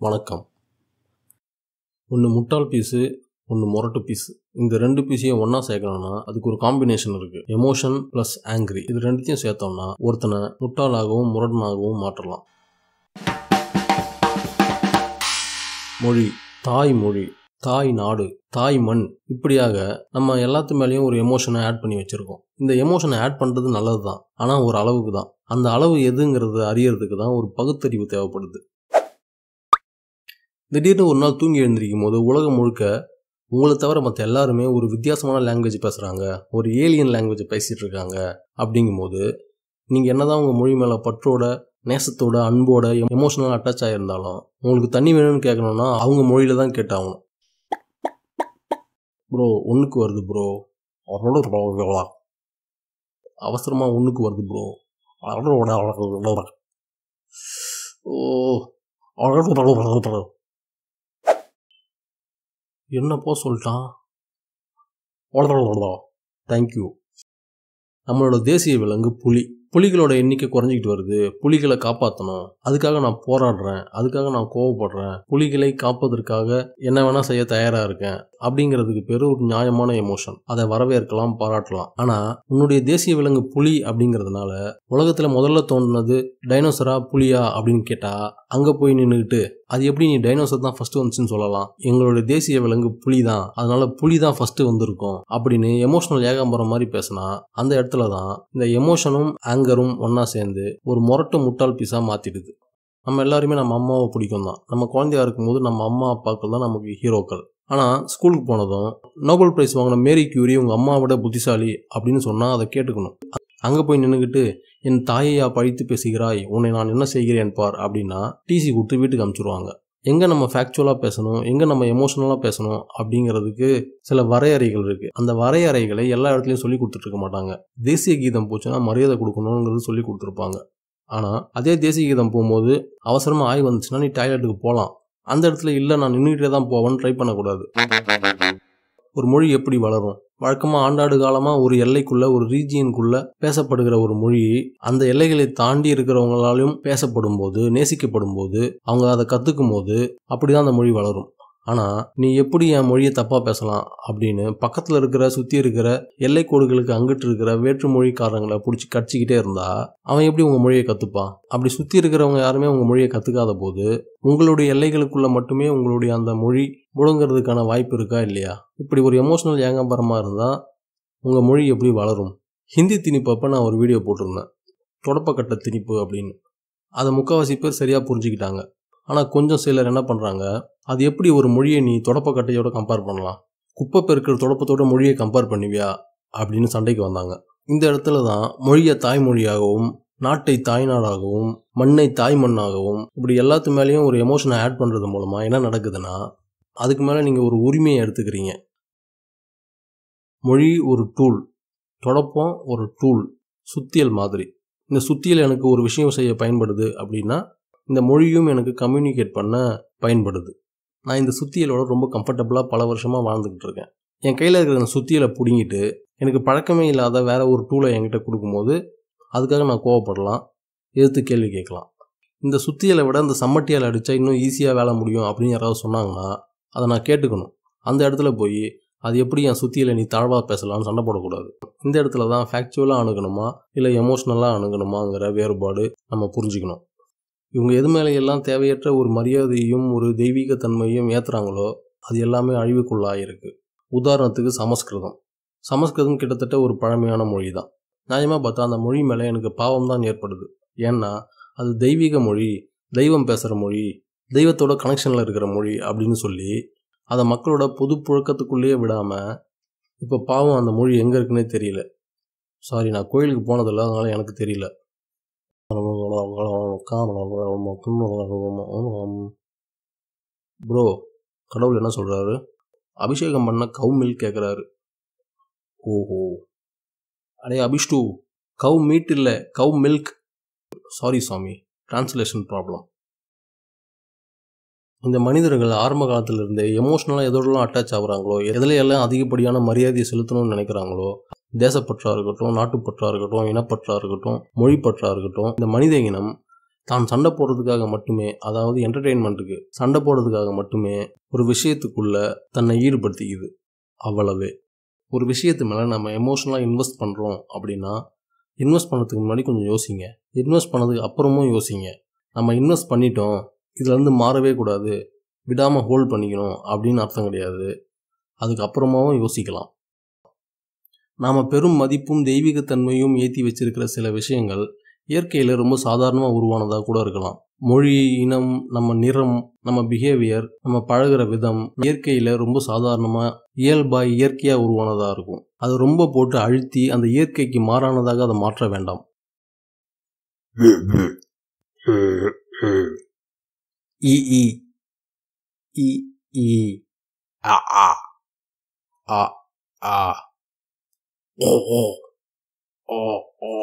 வணக்கம். ஒன்று முட்டாள் பீஸு, ஒன்று முரட்டு பீஸு. இந்த ரெண்டு பீஸையும் ஒன்றா சேர்க்கணும்னா அதுக்கு ஒரு காம்பினேஷன் இருக்குது. Emotion plus angry. இது ரெண்டுத்தையும் சேர்த்தோம்னா ஒருத்தனை முட்டாளாகவும் முரடனாகவும் மாற்றலாம். மொழி, தாய் மொழி, தாய் நாடு, தாய் மண், இப்படியாக நம்ம எல்லாத்து மேலேயும் ஒரு எமோஷனை ஆட் பண்ணி வச்சுருக்கோம். இந்த எமோஷனை ஆட் பண்ணுறது நல்லது தான், ஆனால் ஒரு அளவுக்கு தான். அந்த அளவு எதுங்கிறது அறியறதுக்கு தான் ஒரு பகுத்தறிவு தேவைப்படுது. திடீர்னு ஒரு நாள் தூங்கி எழுந்திருக்கும் போது உலகம் முழுக்க உங்களை தவிர மற்ற எல்லாருமே ஒரு வித்தியாசமான லாங்குவேஜ் பேசுகிறாங்க, ஒரு ஏலியன் லாங்குவேஜை பேசிகிட்டு இருக்காங்க. அப்படிங்கும்போது நீங்கள் என்னதான் உங்கள் மொழி மேலே பற்றோட, நேசத்தோட, அன்போட, எமோஷனலாக அட்டாச் ஆகியிருந்தாலும் உங்களுக்கு தண்ணி வேணும்னு கேட்கணுன்னா அவங்க மொழியில் தான் கேட்டாகணும். ப்ரோ ஒன்றுக்கு வருது ப்ரோ, அவசரமாக ஒன்றுக்கு வருது ப்ரோ, ஓ என்னப்போ சொல்லிட்டான். தேங்க்யூ. நம்மளோட தேசிய விலங்கு புலி. புலிகளோட எண்ணிக்கை குறைஞ்சிக்கிட்டு வருது. புலிகளை காப்பாற்றணும், அதுக்காக நான் போராடுறேன், அதுக்காக நான் கோவப்படுறேன், புலிகளை காப்பதற்காக என்ன வேணால் செய்ய தயாராக இருக்கேன் அப்படிங்கிறதுக்கு பேர் ஒரு நியாயமான எமோஷன். அதை வரவேற்கலாம், பாராட்டலாம். ஆனால் உன்னுடைய தேசிய விலங்கு புலி அப்படிங்கிறதுனால உலகத்தில் முதல்ல தோன்றினது டைனோசரா புலியா அப்படின்னு கேட்டால் அங்கே போய் நின்றுக்கிட்டு அது எப்படி நீ டைனோசர் தான் ஃபர்ஸ்ட் வந்துச்சுன்னு சொல்லலாம்? எங்களுடைய தேசிய விலங்கு புலி தான், அதனால புலி தான் ஃபர்ஸ்ட் வந்திருக்கும் அப்படின்னு எமோஷனல் ஏகாம்பரம் மாதிரி பேசினா அந்த இடத்துல தான் இந்த எமோஷனும் ஆங்கரும் ஒன்னா சேர்ந்து ஒரு முரட்டு முட்டாள் பீஸா மாத்திடுது. நம்ம எல்லாருமே நம்ம அம்மாவை பிடிக்கும் தான். நம்ம குழந்தையா இருக்கும்போது நம்ம அம்மா அப்பாக்கள் தான் நமக்கு ஹீரோக்கள். ஆனால் ஸ்கூலுக்கு போனதும் நோபல் பிரைஸ் வாங்கின மேரி கியூரி உங்கள் அம்மாவை விட புத்திசாலி அப்படின்னு சொன்னால் அதை கேட்டுக்கணும். அங்கே போய் நின்றுக்கிட்டு என் தாயையா பழித்து பேசுகிறாய், உன்னை நான் என்ன செய்கிறேன் பார் அப்படின்னா டிசி கொடுத்து வீட்டுக்கு அனுப்பிச்சிடுவாங்க. எங்கே நம்ம ஃபேக்சுவலாக பேசணும், எங்கே நம்ம எமோஷனலாக பேசணும் அப்படிங்கிறதுக்கு சில வரையறைகள் இருக்குது. அந்த வரையறைகளை எல்லா இடத்துலையும் சொல்லி கொடுத்துட்ருக்க மாட்டாங்க. தேசிய கீதம் போச்சுன்னா மரியாதை கொடுக்கணுங்கிறது சொல்லி கொடுத்துருப்பாங்க. ஆனால் அதே தேசிய கீதம் போகும்போது அவசரமாக ஆய் வந்துச்சுன்னா நீ டாய்லெட்டுக்கு போகலாம். அந்த இடத்துல இல்லை நான் நின்றுக்கிட்டே தான் போவேன்னு ட்ரை பண்ணக்கூடாது. ஒரு மொழி எப்படி வளரும்? வழக்கமாக ஆண்டாண்டு காலமாக ஒரு எல்லைக்குள்ளே, ஒரு ரீஜியனுக்குள்ளே பேசப்படுகிற ஒரு மொழி அந்த எல்லைகளை தாண்டி இருக்கிறவங்களாலையும் பேசப்படும் போது, நேசிக்கப்படும் போது, அவங்க அதை கற்றுக்கும் போது அப்படி தான் அந்த மொழி வளரும். ஆனால் நீ எப்படி என் மொழியை தப்பாக பேசலாம் அப்படின்னு பக்கத்தில் இருக்கிற, சுற்றி இருக்கிற எல்லை கோடுகளுக்கு அங்கிட்டு இருக்கிற வேற்று மொழிக்காரங்களை பிடிச்சி கடிச்சிக்கிட்டே இருந்தா அவன் எப்படி உங்கள் மொழியை கற்றுப்பான்? அப்படி சுற்றி இருக்கிறவங்க யாருமே உங்கள் மொழியை கற்றுக்காத போது உங்களுடைய எல்லைகளுக்குள்ளே மட்டுமே உங்களுடைய அந்த மொழி முழங்கிறதுக்கான வாய்ப்பு இருக்கா இல்லையா? இப்படி ஒரு எமோஷனல் ஏகாம்பரமாக இருந்தால் உங்கள் மொழி எப்படி வளரும்? ஹிந்தி திணிப்பப்போ நான் ஒரு வீடியோ போட்டிருந்தேன், தொடப்பக்கட்ட திணிப்பு அப்படின்னு. அதை முக்கால்வாசி பேர் சரியாக புரிஞ்சுக்கிட்டாங்க. ஆனால் கொஞ்சம் சிலர் என்ன பண்ணுறாங்க, அது எப்படி ஒரு மொழியை நீ தொடப்பக்கட்டையோட கம்பேர் பண்ணலாம், குப்பை பெருக்கிற தொடப்பத்தோட மொழியை கம்பேர் பண்ணுவியா அப்படின்னு சண்டைக்கு வந்தாங்க. இந்த இடத்துல தான் மொழியை தாய்மொழியாகவும், நாட்டை தாய்நாடாகவும், மண்ணை தாய் மண்ணாகவும், இப்படி எல்லாத்து மேலேயும் ஒரு எமோஷனை ஆட் பண்ணுறது மூலமாக என்ன நடக்குதுன்னா அதுக்கு மேலே நீங்கள் ஒரு உரிமையை எடுத்துக்கிறீங்க. மொழி ஒரு டூல், தொடப்பம் ஒரு டூல், சுத்தியல் மாதிரி. இந்த சுத்தியல் எனக்கு ஒரு விஷயம் செய்ய பயன்படுது அப்படின்னா இந்த மொழியும் எனக்கு கம்யூனிகேட் பண்ண பயன்படுது. நான் இந்த சுத்தியலோட ரொம்ப கம்ஃபர்டபுளாக பல வருஷமாக வாழ்ந்துக்கிட்டு இருக்கேன். என் கையில் இருக்கிற அந்த சுத்தியலை பிடுங்கிட்டு எனக்கு பழக்கமே இல்லாத வேற ஒரு டூலை என்கிட்ட கொடுக்கும்போது அதுக்காக நான் கோவப்படலாம், எதிர்த்து கேள்வி கேட்கலாம். இந்த சுத்தியலை விட இந்த சம்மட்டியால் அடித்தா இன்னும் ஈஸியாக வேலை முடியும் அப்படின்னு யாராவது சொன்னாங்கன்னா அதை நான் கேட்டுக்கணும். அந்த இடத்துல போய் அது எப்படி என் சுத்தியலை நீ தாழ்வாக பேசலாம்னு சண்டை போடக்கூடாது. இந்த இடத்துல தான் ஃபேக்சுவலாக அணுகணுமா இல்லை எமோஷ்னலாக அணுகணுமாங்கிற வேறுபாடு நம்ம புரிஞ்சுக்கணும். இவங்க எது மேலே எல்லாம் தேவையற்ற ஒரு மரியாதையும் ஒரு தெய்வீகத்தன்மையும் ஏற்றுறாங்களோ அது எல்லாமே அழிவுக்குள்ளாயிருக்கு. உதாரணத்துக்கு சமஸ்கிருதம் கிட்டத்தட்ட ஒரு பழமையான மொழி தான். நியாயமாக பார்த்தா அந்த மொழி மேலே எனக்கு பாவம் தான் ஏற்படுது. ஏன்னா அது தெய்வீக மொழி, தெய்வம் பேசுகிற மொழி, தெய்வத்தோட கனெக்ஷனில் இருக்கிற மொழி அப்படின்னு சொல்லி அதை மக்களோட பொது புழக்கத்துக்குள்ளேயே விடாமல் இப்போ பாவம் அந்த மொழி எங்கே இருக்குன்னே தெரியல. சாரி, நான் கோயிலுக்கு போனதில்லை, அதனால எனக்கு தெரியல. ப்ரோ, கடவுள் என்ன சொல்கிறாரு? அபிஷேகம் பண்ண கவு மில்க் கேட்குறாரு. ஓஹோ, அடே அபிஷ்டு, கவு மீட் இல்லை, கவு மில்க். சாரி சாமி, டிரான்ஸ்லேஷன் ப்ராப்ளம். இந்த மனிதர்கள் ஆரம்ப காலத்திலிருந்தே எமோஷ்னலாக எதோடலாம் அட்டாச் ஆகுறாங்களோ, எதில் எல்லாம் அதிகப்படியான மரியாதையை செலுத்தணும்னு நினைக்கிறாங்களோ, தேசப்பற்றா இருக்கட்டும், நாட்டுப்பற்றா இருக்கட்டும், இனப்பற்றா இருக்கட்டும், மொழிப்பற்றா இருக்கட்டும், இந்த மனித இனம் தான் சண்டை போடுறதுக்காக மட்டுமே, அதாவது என்டர்டெயின்மெண்ட்டுக்கு சண்டை போடுறதுக்காக மட்டுமே ஒரு விஷயத்துக்குள்ள தன்னை ஈடுபடுத்திக்குது. அவ்வளவே. ஒரு விஷயத்து மேலே நம்ம எமோஷனலாக இன்வெஸ்ட் பண்ணுறோம் அப்படின்னா, இன்வெஸ்ட் பண்ணுறதுக்கு முன்னாடி கொஞ்சம் யோசிங்க. இன்வெஸ்ட் பண்ணதுக்கு அப்புறமும் யோசிங்க. நம்ம இன்வெஸ்ட் பண்ணிட்டோம், இதுலேருந்து மாறவே கூடாது, விடாமல் ஹோல்ட் பண்ணிக்கணும் அப்படின்னு அர்த்தம் கிடையாது. அதுக்கப்புறமாவும் யோசிக்கலாம். நாம் பெரும் மதிப்பும் தெய்வீகத்தன்மையும் ஏற்றி வச்சிருக்கிற சில விஷயங்கள் இயற்கையில் ரொம்ப சாதாரணமாக உருவானதாக கூட இருக்கலாம். மொழி, இனம், நம்ம நிறம், நம்ம பிஹேவியர், நம்ம பழகுற விதம் இயற்கையில் ரொம்ப சாதாரணமாக இயல்பாக இயற்கையாக உருவானதாக இருக்கும். அது ரொம்ப போட்டு அழுத்தி அந்த இயற்கைக்கு மாறானதாக அதை மாற்ற வேண்டாம். இ இ இ இ ஆ ஆ ஆ ஆ ஓ ஓ ஓ ஓ